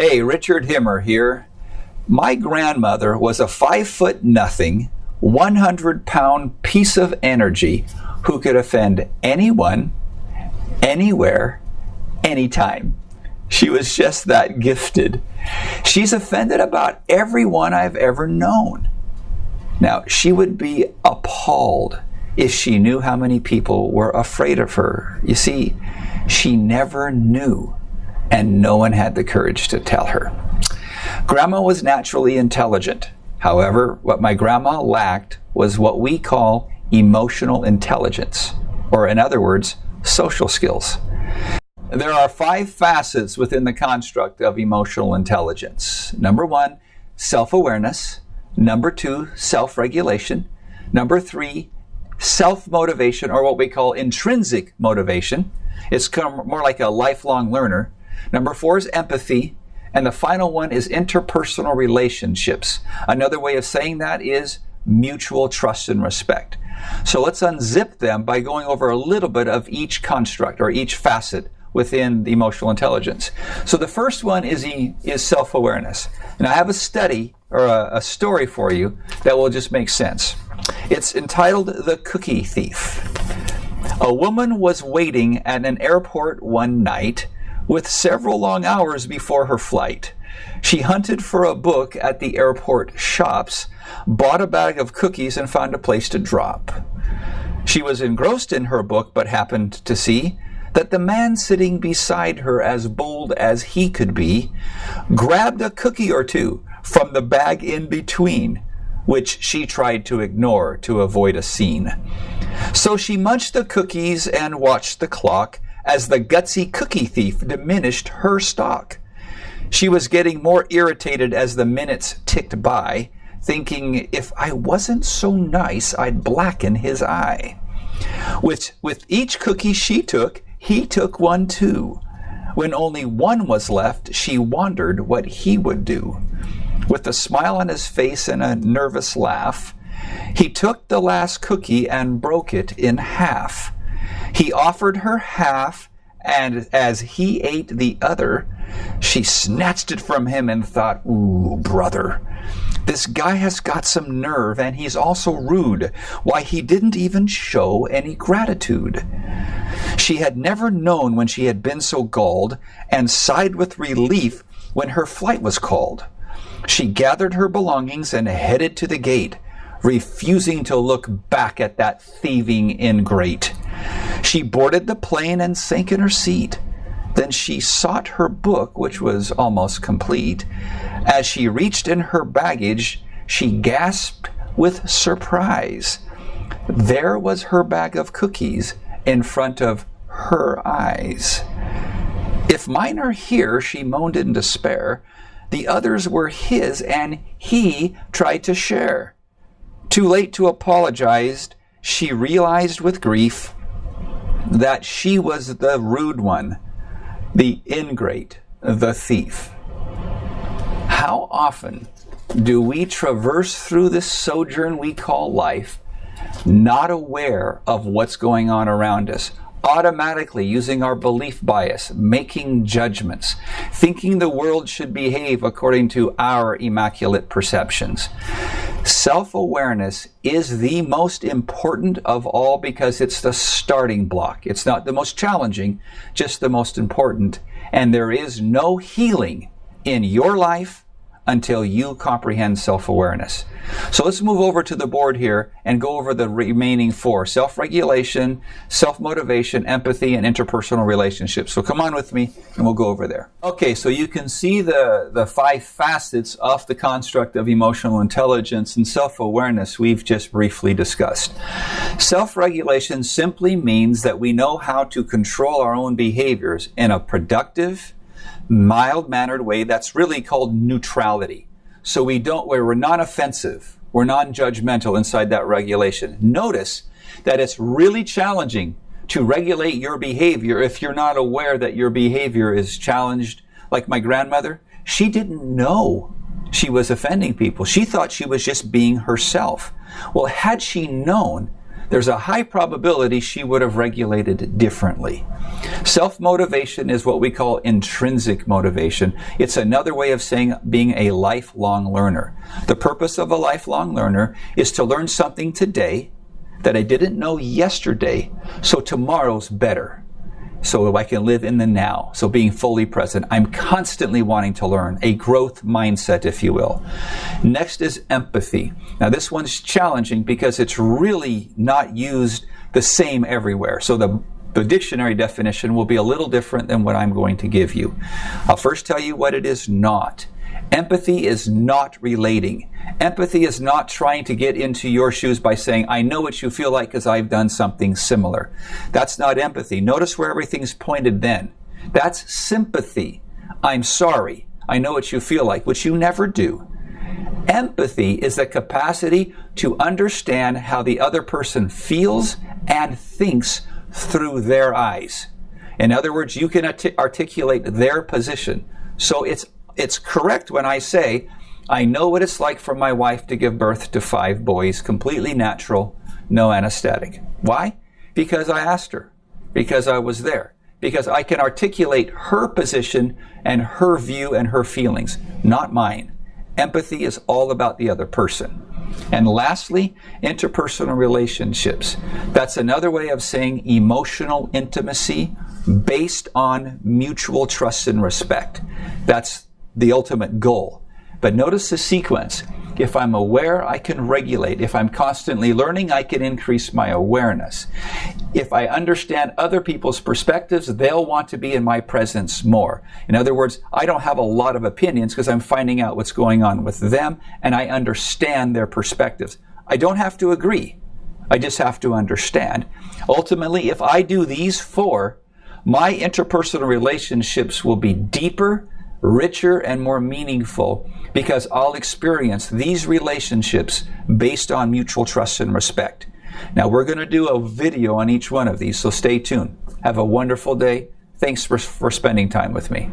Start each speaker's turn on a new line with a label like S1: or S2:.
S1: Hey, Richard Himmer here. My grandmother was a 5'0", 100-pound piece of energy who could offend anyone, anywhere, anytime. She was just that gifted. She's offended about everyone I've ever known. Now, she would be appalled if she knew how many people were afraid of her. You see, she never knew, and no one had the courage to tell her. Grandma was naturally intelligent. However, what my grandma lacked was what we call emotional intelligence, or in other words, social skills. There are 5 facets within the construct of emotional intelligence. Number 1, self-awareness. Number 2, self-regulation. Number 3, self-motivation, or what we call intrinsic motivation. It's more like a lifelong learner. Number 4 is empathy. And the final one is interpersonal relationships. Another way of saying that is mutual trust and respect. So let's unzip them by going over a little bit of each construct or each facet within the emotional intelligence. So the first one is self-awareness. And I have a study or a story for you that will just make sense. It's entitled The Cookie Thief. A woman was waiting at an airport one night with several long hours before her flight. She hunted for a book at the airport shops, bought a bag of cookies, and found a place to drop. She was engrossed in her book, but happened to see that the man sitting beside her, as bold as he could be, grabbed a cookie or two from the bag in between, which she tried to ignore to avoid a scene. So she munched the cookies and watched the clock as the gutsy cookie thief diminished her stock. She was getting more irritated as the minutes ticked by, thinking, if I wasn't so nice, I'd blacken his eye. With each cookie she took, he took one too. When only one was left, she wondered what he would do. With a smile on his face and a nervous laugh, he took the last cookie and broke it in half. He offered her half, and as he ate the other, she snatched it from him and thought, ooh, brother, this guy has got some nerve, and he's also rude. Why, he didn't even show any gratitude. She had never known when she had been so galled, and sighed with relief when her flight was called. She gathered her belongings and headed to the gate, refusing to look back at that thieving ingrate. She boarded the plane and sank in her seat. Then she sought her book, which was almost complete. As she reached in her baggage, she gasped with surprise. There was her bag of cookies in front of her eyes. If mine are here, she moaned in despair, the others were his, and he tried to share. Too late to apologize, she realized with grief that she was the rude one, the ingrate, the thief. How often do we traverse through this sojourn we call life, not aware of what's going on around us, automatically using our belief bias, making judgments, thinking the world should behave according to our immaculate perceptions? Self-awareness is the most important of all because it's the starting block. It's not the most challenging, just the most important. And there is no healing in your life until you comprehend self-awareness. So let's move over to the board here and go over the remaining 4. Self-regulation, self-motivation, empathy, and interpersonal relationships. So come on with me and we'll go over there. Okay, so you can see the 5 facets of the construct of emotional intelligence and self-awareness we've just briefly discussed. Self-regulation simply means that we know how to control our own behaviors in a productive, mild-mannered way that's really called neutrality. So we're non-offensive, we're non-judgmental inside that regulation. Notice that it's really challenging to regulate your behavior if you're not aware that your behavior is challenged. Like my grandmother, she didn't know she was offending people. She thought she was just being herself. Well, had she known there's a high probability she would have regulated differently. Self-motivation is what we call intrinsic motivation. It's another way of saying being a lifelong learner. The purpose of a lifelong learner is to learn something today that I didn't know yesterday, so tomorrow's better. So I can live in the now. So being fully present. I'm constantly wanting to learn. A growth mindset, if you will. Next is empathy. Now this one's challenging because it's really not used the same everywhere. So the dictionary definition will be a little different than what I'm going to give you. I'll first tell you what it is not. Empathy is not relating. Empathy is not trying to get into your shoes by saying, I know what you feel like because I've done something similar. That's not empathy. Notice where everything's pointed then. That's sympathy. I'm sorry. I know what you feel like, which you never do. Empathy is the capacity to understand how the other person feels and thinks through their eyes. In other words, you can articulate their position. So it's correct when I say, I know what it's like for my wife to give birth to 5 boys, completely natural, no anesthetic. Why? Because I asked her. Because I was there. Because I can articulate her position and her view and her feelings, not mine. Empathy is all about the other person. And lastly, interpersonal relationships. That's another way of saying emotional intimacy based on mutual trust and respect. That's the ultimate goal. But notice the sequence. If I'm aware, I can regulate. If I'm constantly learning, I can increase my awareness. If I understand other people's perspectives, they'll want to be in my presence more. In other words, I don't have a lot of opinions because I'm finding out what's going on with them and I understand their perspectives. I don't have to agree. I just have to understand. Ultimately, if I do these 4, my interpersonal relationships will be deeper, richer, and more meaningful because I'll experience these relationships based on mutual trust and respect. Now, we're going to do a video on each one of these, so stay tuned. Have a wonderful day. Thanks for spending time with me.